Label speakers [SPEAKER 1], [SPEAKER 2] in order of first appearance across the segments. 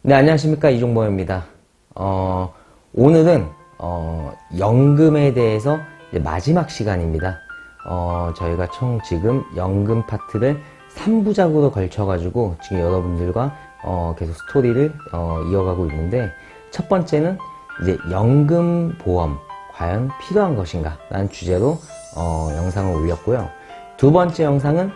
[SPEAKER 1] 네, 안녕하십니까. 이종범입니다. 오늘은, 연금에 대해서 이제 마지막 시간입니다. 저희가 총 지금 연금 파트를 3부작으로 걸쳐가지고 지금 여러분들과, 계속 스토리를, 이어가고 있는데, 첫 번째는 이제 연금보험, 과연 필요한 것인가? 라는 주제로, 영상을 올렸고요. 두 번째 영상은,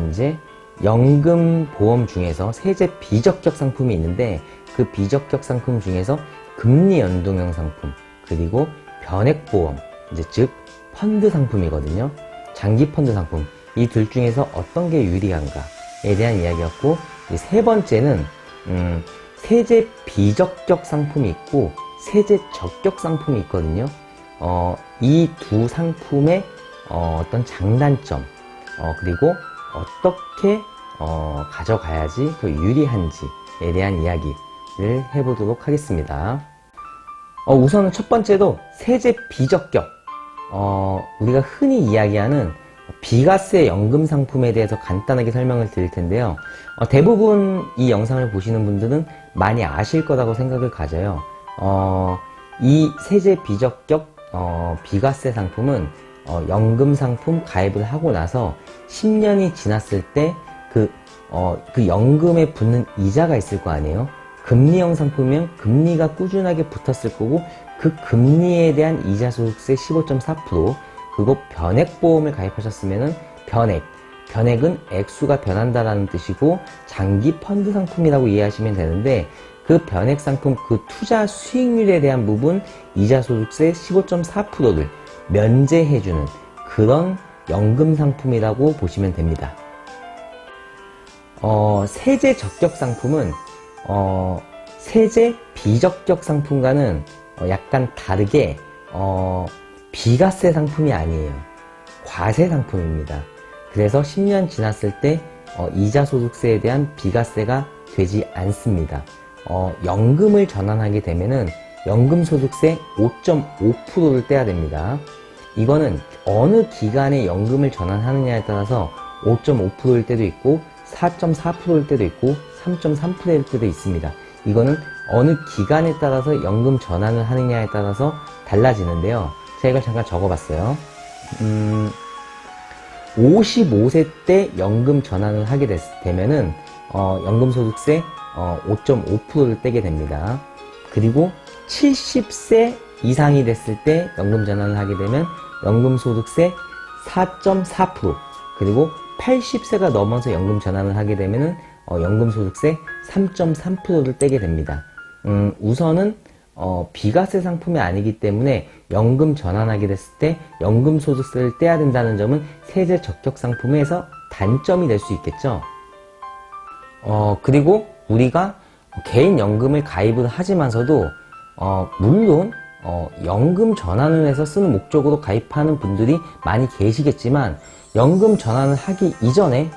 [SPEAKER 1] 이제 연금보험 중에서 세제 비적격 상품이 있는데 그 비적격 상품 중에서 금리 연동형 상품 그리고 변액보험 이제 즉 펀드 상품이거든요. 장기 펀드 상품 이 둘 중에서 어떤 게 유리한가에 대한 이야기였고 세 번째는 세제 비적격 상품이 있고 세제 적격 상품이 있거든요. 이 두 상품의 어떤 장단점 그리고 어떻게 가져가야지 더 유리한지에 대한 이야기를 해보도록 하겠습니다. 우선은 첫 번째로 세제 비적격 우리가 흔히 이야기하는 비과세 연금 상품에 대해서 간단하게 설명을 드릴 텐데요. 대부분 이 영상을 보시는 분들은 많이 아실 거라고 생각을 가져요. 이 세제 비적격 비과세 상품은 연금 상품 가입을 하고 나서 10년이 지났을 때 그 연금에 붙는 이자가 있을 거 아니에요? 금리형 상품이면 금리가 꾸준하게 붙었을 거고 그 금리에 대한 이자 소득세 15.4% 그리고 변액보험을 가입하셨으면은 변액은 액수가 변한다라는 뜻이고 장기 펀드 상품이라고 이해하시면 되는데 그 변액 상품 그 투자 수익률에 대한 부분 이자 소득세 15.4%를 면제해주는 그런 연금 상품이라고 보시면 됩니다. 세제 적격 상품은 세제 비적격 상품과는 약간 다르게 비과세 상품이 아니에요. 과세 상품입니다. 그래서 10년 지났을 때 이자 소득세에 대한 비과세가 되지 않습니다. 연금을 전환하게 되면은 연금 소득세 5.5%를 떼야 됩니다. 이거는 어느 기간에 연금을 전환하느냐에 따라서 5.5%일 때도 있고 4.4%일 때도 있고 3.3%일 때도 있습니다. 이거는 어느 기간에 따라서 연금 전환을 하느냐에 따라서 달라지는데요. 제가 잠깐 적어봤어요. 55세 때 연금 전환을 하게 되면은 연금 소득세 5.5%를 떼게 됩니다. 그리고 70세 이상이 됐을 때 연금 전환을 하게 되면 연금 소득세 4.4% 그리고 80세가 넘어서 연금 전환을 하게 되면 연금 소득세 3.3%를 떼게 됩니다. 우선은 비과세 상품이 아니기 때문에 연금 전환하게 됐을 때 연금 소득세를 떼야 된다는 점은 세제 적격 상품에서 단점이 될 수 있겠죠. 그리고 우리가 개인 연금을 가입을 하지만서도 물론 연금 전환을 해서 쓰는 목적으로 가입하는 분들이 많이 계시겠지만 연금 전환을 하기 이전에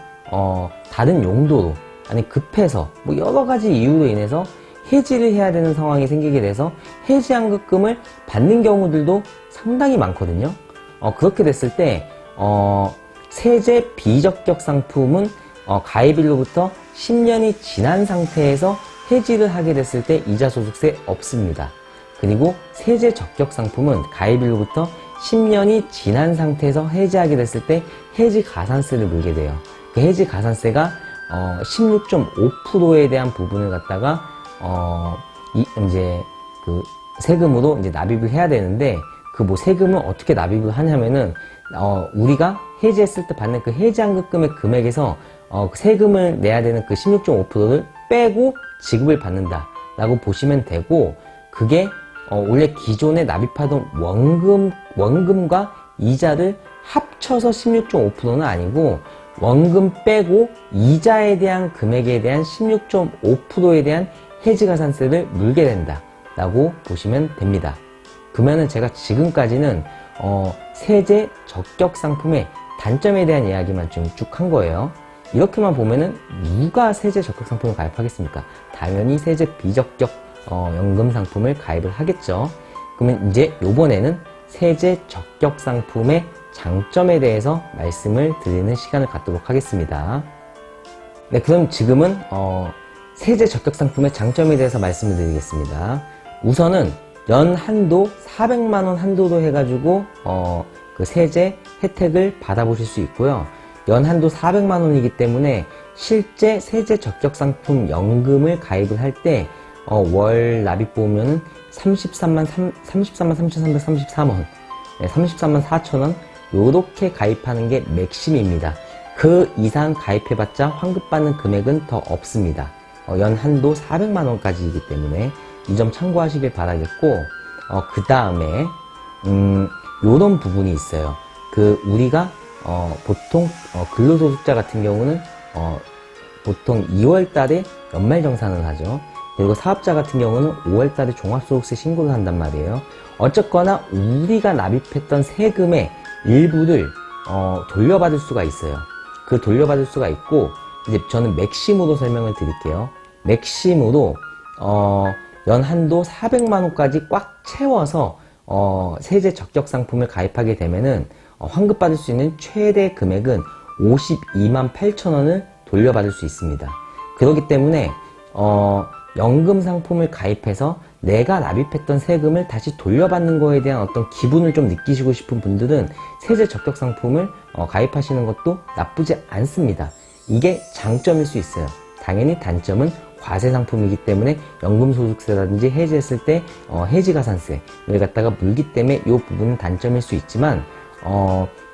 [SPEAKER 1] 다른 용도로 아니 급해서 뭐 여러 가지 이유로 인해서 해지를 해야 되는 상황이 생기게 돼서 해지환급금을 받는 경우들도 상당히 많거든요. 그렇게 됐을 때 세제 비적격 상품은 가입일로부터 10년이 지난 상태에서 해지를 하게 됐을 때 이자 소득세 없습니다. 그리고 세제 적격 상품은 가입일로부터 10년이 지난 상태에서 해지하게 됐을 때 해지 가산세를 물게 돼요. 그 해지 가산세가 16.5%에 대한 부분을 갖다가 이제 그 세금으로 이제 납입을 해야 되는데 그 뭐 세금을 어떻게 납입을 하냐면은 우리가 해지했을 때 받는 그 해지환급금의 금액에서 세금을 내야 되는 그 16.5%를 빼고 지급을 받는다라고 보시면 되고 그게 원래 기존에 납입하던 원금과 이자를 합쳐서 16.5%는 아니고 원금 빼고 이자에 대한 금액에 대한 16.5%에 대한 해지가산세를 물게 된다라고 보시면 됩니다. 그러면은 제가 지금까지는 세제 적격 상품의 단점에 대한 이야기만 좀 쭉 한 거예요. 이렇게만 보면은 누가 세제 적격 상품을 가입하겠습니까? 당연히 세제 비적격 연금 상품을 가입을 하겠죠. 그러면 이제 요번에는 세제 적격 상품의 장점에 대해서 말씀을 드리는 시간을 갖도록 하겠습니다. 네, 그럼 지금은 세제 적격 상품의 장점에 대해서 말씀을 드리겠습니다. 우선은 연 한도 400만원 한도로 해가지고 그 세제 혜택을 받아보실 수 있고요. 연 한도 400만원이기 때문에 실제 세제 적격 상품 연금을 가입을 할 때 월 납입 보면은 33만 3,333원, 33만 4천원 요렇게 가입하는 게 맥심입니다. 그 이상 가입해봤자 환급받는 금액은 더 없습니다. 연 한도 400만원까지이기 때문에 이 점 참고하시길 바라겠고, 그 다음에 요런 부분이 있어요. 우리가 보통 근로소득자 같은 경우는 보통 2월 달에 연말정산을 하죠. 그리고 사업자 같은 경우는 5월 달에 종합소득세 신고를 한단 말이에요. 어쨌거나 우리가 납입했던 세금의 일부를 돌려받을 수가 있어요. 그 돌려받을 수가 있고, 이제 저는 맥심으로 설명을 드릴게요. 맥심으로 연 한도 400만원까지 꽉 채워서 세제 적격 상품을 가입하게 되면은 환급받을 수 있는 최대 금액은 52만 8천원을 돌려받을 수 있습니다. 그렇기 때문에 연금 상품을 가입해서 내가 납입했던 세금을 다시 돌려받는 거에 대한 어떤 기분을 좀 느끼시고 싶은 분들은 세제 적격 상품을 가입하시는 것도 나쁘지 않습니다. 이게 장점일 수 있어요. 당연히 단점은 과세 상품이기 때문에 연금소득세라든지 해지했을 때 해지가산세를 갖다가 물기 때문에 이 부분은 단점일 수 있지만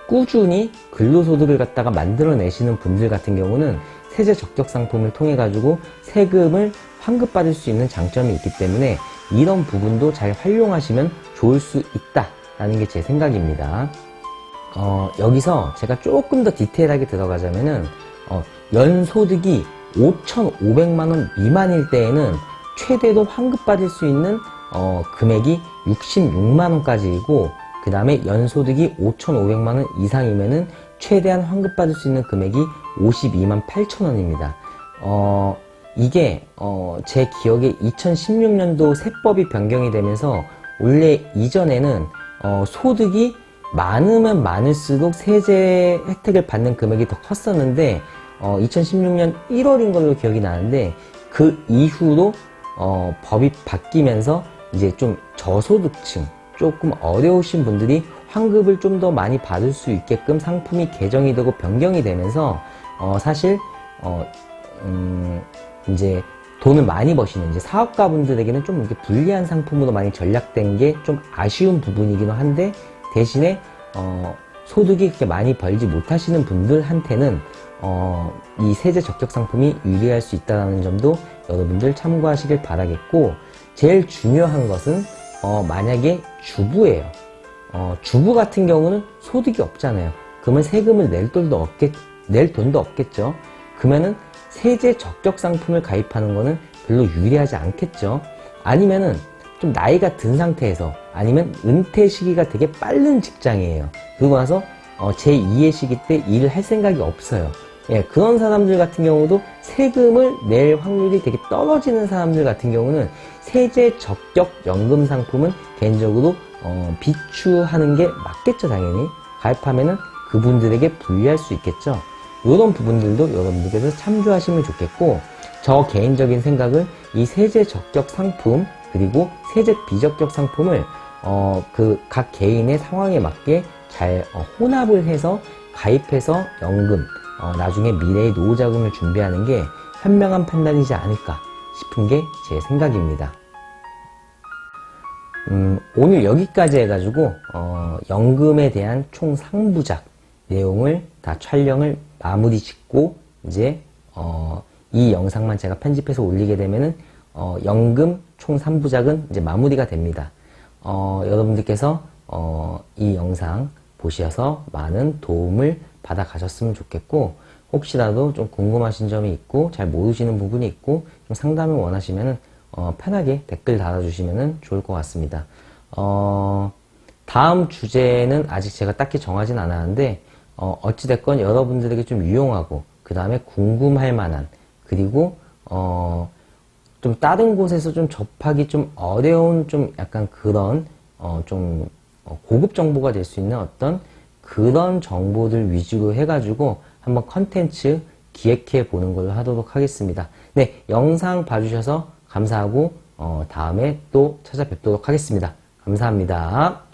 [SPEAKER 1] 꾸준히 근로소득을 갖다가 만들어내시는 분들 같은 경우는 세제 적격 상품을 통해 가지고 세금을 환급받을 수 있는 장점이 있기 때문에 이런 부분도 잘 활용하시면 좋을 수 있다라는 게 제 생각입니다. 여기서 제가 조금 더 디테일하게 들어가자면은 연소득이 5,500만원 미만일 때에는 최대로 환급받을 수 있는 금액이 66만원까지이고, 그 다음에 연소득이 5,500만원 이상이면은 최대한 환급받을 수 있는 금액이 52만 8천원입니다. 이게 제 기억에 2016년도 세법이 변경이 되면서 원래 이전에는 소득이 많으면 많을수록 세제 혜택을 받는 금액이 더 컸었는데 2016년 1월인 걸로 기억이 나는데, 그 이후로 법이 바뀌면서 이제 좀 저소득층, 조금 어려우신 분들이 환급을 좀 더 많이 받을 수 있게끔 상품이 개정이 되고 변경이 되면서 사실 이제 돈을 많이 버시는 이제 사업가분들에게는 좀 이렇게 불리한 상품으로 많이 전략된 게 좀 아쉬운 부분이기는 한데, 대신에 소득이 그렇게 많이 벌지 못하시는 분들한테는 이 세제 적격 상품이 유리할 수 있다는 점도 여러분들 참고하시길 바라겠고, 제일 중요한 것은 만약에 주부예요. 주부 같은 경우는 소득이 없잖아요. 그러면 세금을 낼 돈도 없겠죠. 그러면은 세제 적격 상품을 가입하는 거는 별로 유리하지 않겠죠. 아니면은 좀 나이가 든 상태에서, 아니면 은퇴 시기가 되게 빠른 직장이에요. 그러고 나서 제2의 시기 때 일을 할 생각이 없어요. 예, 그런 사람들 같은 경우도 세금을 낼 확률이 되게 떨어지는 사람들 같은 경우는 세제 적격 연금 상품은 개인적으로 비추하는 게 맞겠죠. 당연히 가입하면은 그분들에게 불리할 수 있겠죠. 이런 부분들도 여러분들께서 참조하시면 좋겠고, 저 개인적인 생각은 이 세제 적격 상품 그리고 세제 비적격 상품을 각 개인의 상황에 맞게 잘 혼합을 해서 가입해서 연금, 나중에 미래의 노후자금을 준비하는 게 현명한 판단이지 않을까 싶은 게 제 생각입니다. 오늘 여기까지 해가지고 연금에 대한 총 3부작 내용을 다 촬영을 마무리 짓고, 이제 이 영상만 제가 편집해서 올리게 되면은 연금 총 3부작은 이제 마무리가 됩니다. 여러분들께서 이 영상 보셔서 많은 도움을 받아 가셨으면 좋겠고, 혹시라도 좀 궁금하신 점이 있고 잘 모르시는 부분이 있고 좀 상담을 원하시면은 편하게 댓글 달아주시면 좋을 것 같습니다. 다음 주제는 아직 제가 딱히 정하진 않았는데 어찌됐건 여러분들에게 좀 유용하고, 그 다음에 궁금할 만한, 그리고 좀 다른 곳에서 좀 접하기 좀 어려운 좀 약간 그런 좀 고급 정보가 될 수 있는 어떤 그런 정보들 위주로 해가지고 한번 컨텐츠 기획해 보는 걸로 하도록 하겠습니다. 네, 영상 봐주셔서 감사하고 다음에 또 찾아뵙도록 하겠습니다. 감사합니다.